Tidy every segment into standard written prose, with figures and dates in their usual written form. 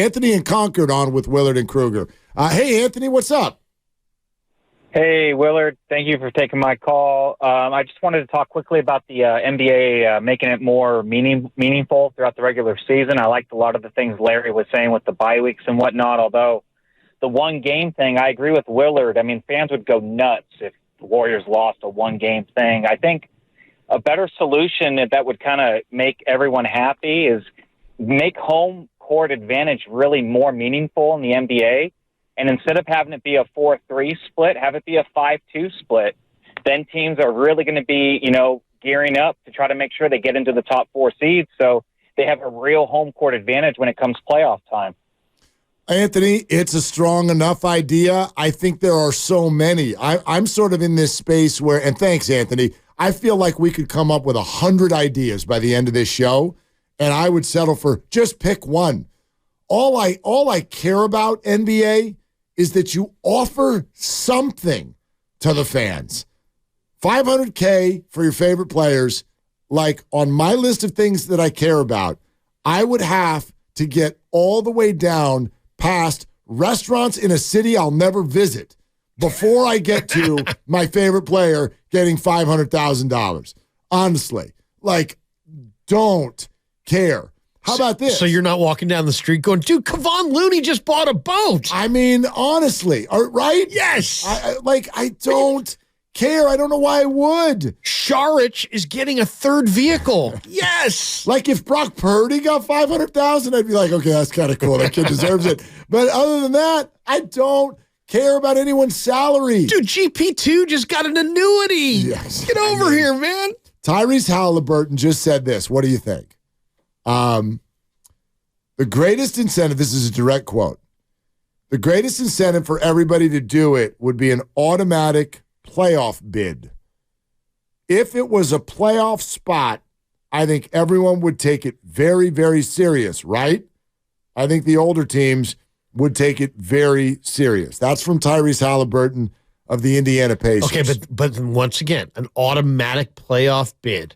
Anthony and Concord on with Willard and Krueger. Hey, Anthony, what's up? Hey, Willard. Thank you for taking my call. I just wanted to talk quickly about the NBA making it more meaningful throughout the regular season. I liked a lot of the things Larry was saying with the bye weeks and whatnot, although the one-game thing, I agree with Willard. I mean, fans would go nuts if the Warriors lost a one-game thing. I think a better solution that would kind of make everyone happy is make home court advantage really more meaningful in the NBA. And instead of having it be a 4-3 split, have it be a 5-2 split. Then teams are really going to be, gearing up to try to make sure they get into the top 4 seeds. So they have a real home court advantage when it comes playoff time. Anthony, it's a strong enough idea. I think there are so many. I'm sort of in this space where, and thanks, Anthony, I feel like we could come up with 100 ideas by the end of this show, and I would settle for just pick one. All I care about, NBA, is that you offer something to the fans. $500K for your favorite players. Like, on my list of things that I care about, I would have to get all the way down past restaurants in a city I'll never visit before I get to my favorite player getting $500,000. Honestly, don't care. How about this? So you're not walking down the street going, dude, Kevon Looney just bought a boat. I mean, honestly, right? Yes. I don't care. I don't know why I would. Sharich is getting a third vehicle. Yes. Like if Brock Purdy got $500,000, I'd be like, okay, that's kind of cool. That kid deserves it. But other than that, I don't care about anyone's salary. Dude, GP2 just got an annuity. Yes. Get over here, man. Tyrese Halliburton just said this. What do you think? The greatest incentive, this is a direct quote, the greatest incentive for everybody to do it would be an automatic playoff bid. If it was a playoff spot, I think everyone would take it very, very serious, right? I think the older teams would take it very serious. That's from Tyrese Halliburton of the Indiana Pacers. Okay, but once again, an automatic playoff bid.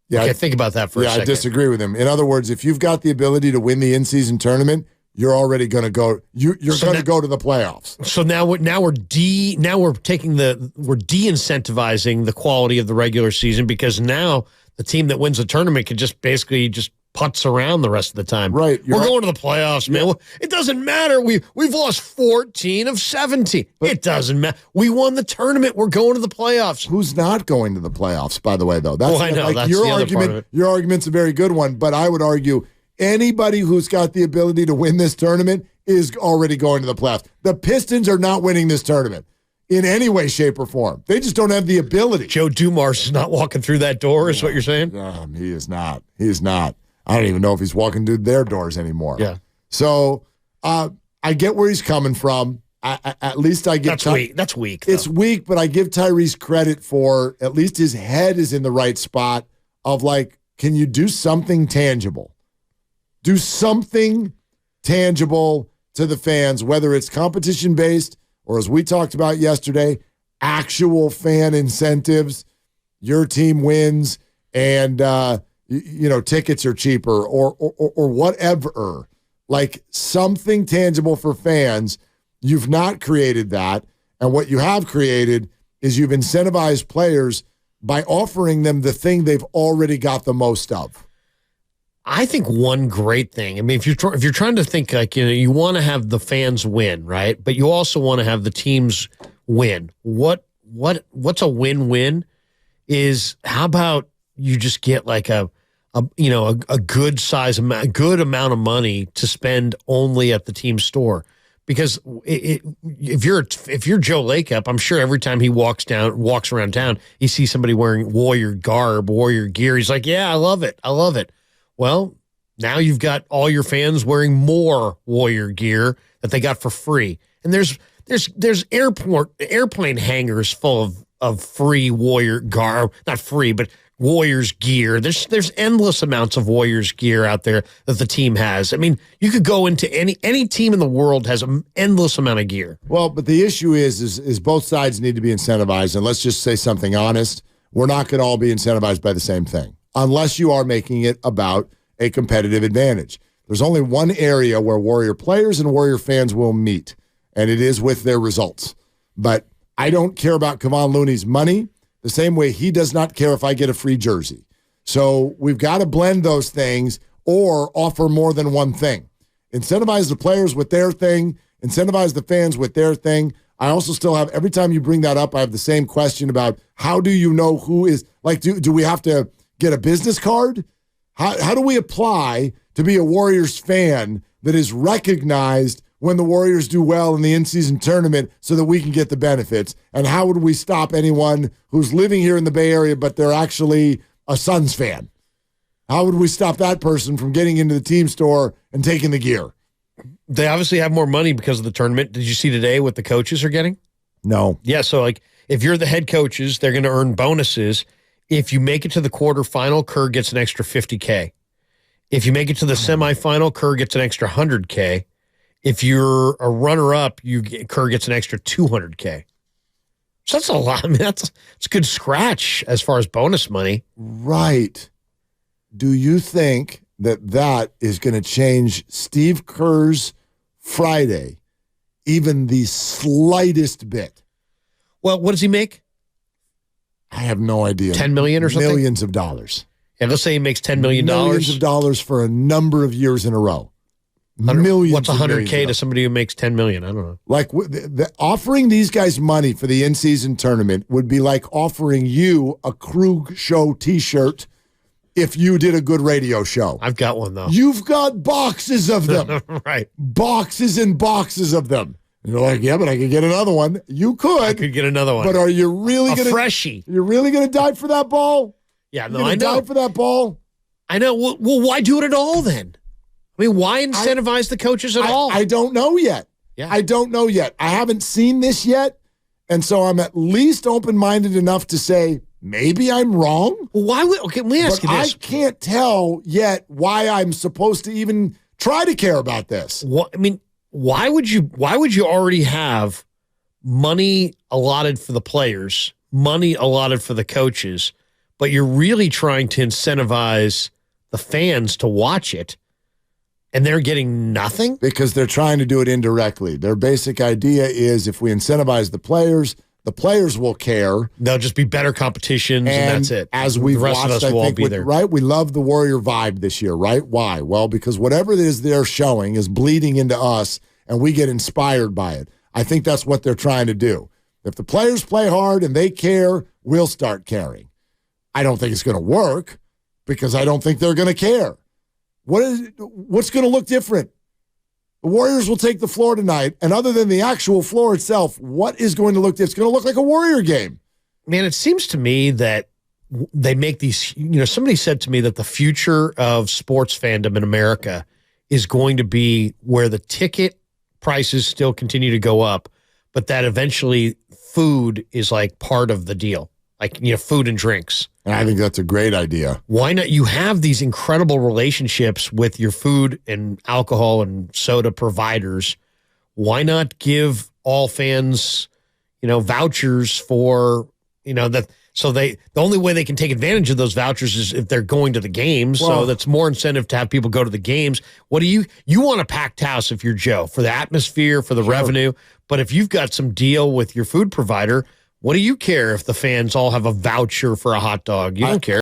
Yeah, okay, think about that for a second. I disagree with him. In other words, if you've got the ability to win the in-season tournament, you're already going to go. You're going to go to the playoffs. So now we're de-incentivizing the quality of the regular season because now the team that wins the tournament can just basically putz around the rest of the time. Right. We're going to the playoffs, man. Yeah. It doesn't matter. We've lost 14 of 17. It doesn't matter. We won the tournament. We're going to the playoffs. Who's not going to the playoffs, by the way, though? That's I know. That's your the argument. Other part of it. Your argument's a very good one, but I would argue anybody who's got the ability to win this tournament is already going to the playoffs. The Pistons are not winning this tournament in any way, shape, or form. They just don't have the ability. Joe Dumars is not walking through that door, is what you're saying? He is not. He is not. I don't even know if he's walking through their doors anymore. Yeah. So I get where he's coming from. At least I get That's weak. Though. It's weak, but I give Tyrese credit for at least his head is in the right spot of can you do something tangible? Do something tangible to the fans, whether it's competition-based or, as we talked about yesterday, actual fan incentives. Your team wins and tickets are cheaper or whatever, something tangible for fans. You've not created that. And what you have created is you've incentivized players by offering them the thing they've already got the most of. I think one great thing, I mean, if you're trying to think you want to have the fans win, right? But you also want to have the teams win. What's a win-win is how about you just get a good size amount, good amount of money to spend only at the team store. Because if you're Joe Lacob, I'm sure every time he walks around town, he sees somebody wearing Warrior garb, Warrior gear. He's like, yeah, I love it. Well, now you've got all your fans wearing more Warrior gear that they got for free. And there's airplane hangars full of free Warrior garb, not free, but Warriors gear. There's endless amounts of Warriors gear out there that the team has. I mean, you could go into any team in the world has an endless amount of gear. Well, but the issue is both sides need to be incentivized. And let's just say something honest. We're not going to all be incentivized by the same thing unless you are making it about a competitive advantage. There's only one area where Warrior players and Warrior fans will meet, and it is with their results. But I don't care about Kevon Looney's money the same way he does not care if I get a free jersey. So we've got to blend those things or offer more than one thing. Incentivize the players with their thing, incentivize the fans with their thing. I also still have, every time you bring that up, I have the same question about how do you know who is, like, do we have to get a business card? How do we apply to be a Warriors fan that is recognized when the Warriors do well in the in-season tournament so that we can get the benefits? And how would we stop anyone who's living here in the Bay Area but they're actually a Suns fan? How would we stop that person from getting into the team store and taking the gear? They obviously have more money because of the tournament. Did you see today what the coaches are getting? No. Yeah, so like if you're the head coaches, they're going to earn bonuses. If you make it to the quarterfinal, Kerr gets an extra $50K. If you make it to the semifinal, Kerr gets an extra $100K. If you're a runner-up, Kerr gets an extra $200K. So that's a lot. I mean, it's a good scratch as far as bonus money. Right. Do you think that is going to change Steve Kerr's Friday even the slightest bit? Well, what does he make? I have no idea. 10 million or something? Millions of dollars. Yeah, let's say he makes $10 million. Millions of dollars for a number of years in a row. Millions. What's $100K to somebody who makes $10 million? I don't know. Like offering these guys money for the in-season tournament would be like offering you a Krug show T-shirt if you did a good radio show. I've got one though. You've got boxes of them. Right. Boxes and boxes of them. And you're like, yeah, but I could get another one. You could. I could get another one. But are you really going to freshie? You're really going to die for that ball? Yeah, no, I know. Die for that ball? I know. Well, why do it at all then? I mean, why incentivize the coaches at all? I don't know yet. Yeah. I don't know yet. I haven't seen this yet. And so I'm at least open-minded enough to say, maybe I'm wrong. Well, why would, okay, let me ask you this. I can't tell yet why I'm supposed to even try to care about this. I mean, why would you already have money allotted for the players, money allotted for the coaches, but you're really trying to incentivize the fans to watch it, and they're getting nothing? Because they're trying to do it indirectly. Their basic idea is if we incentivize the players will care. They'll just be better competitions, and that's it. As we've the rest watched, of us I will think, all be there. Right? We love the Warrior vibe this year, right? Why? Well, because whatever it is they're showing is bleeding into us, and we get inspired by it. I think that's what they're trying to do. If the players play hard and they care, we'll start caring. I don't think it's going to work because I don't think they're going to care. What's going to look different? The Warriors will take the floor tonight, and other than the actual floor itself, what is going to look different? It's going to look like a Warrior game. Man, it seems to me that they make these, somebody said to me that the future of sports fandom in America is going to be where the ticket prices still continue to go up, but that eventually food is like part of the deal, like, food and drinks. And I think that's a great idea. Why not? You have these incredible relationships with your food and alcohol and soda providers. Why not give all fans, vouchers for, that? So the only way they can take advantage of those vouchers is if they're going to the games. Well, so that's more incentive to have people go to the games. What do you want a packed house if you're Joe, for the atmosphere, for the revenue. But if you've got some deal with your food provider, what do you care if the fans all have a voucher for a hot dog? You don't care.